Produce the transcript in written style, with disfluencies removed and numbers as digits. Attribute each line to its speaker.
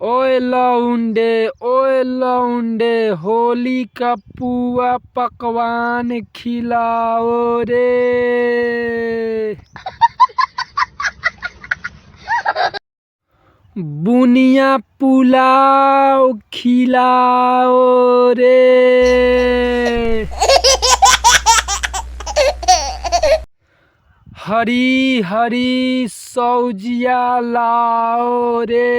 Speaker 1: ओए लौंडे होली का पुआ पकवान खिलाओ रे। बुनिया पुलाव खिलाओ रे। हरी हरी सब्जियां लाओ रे।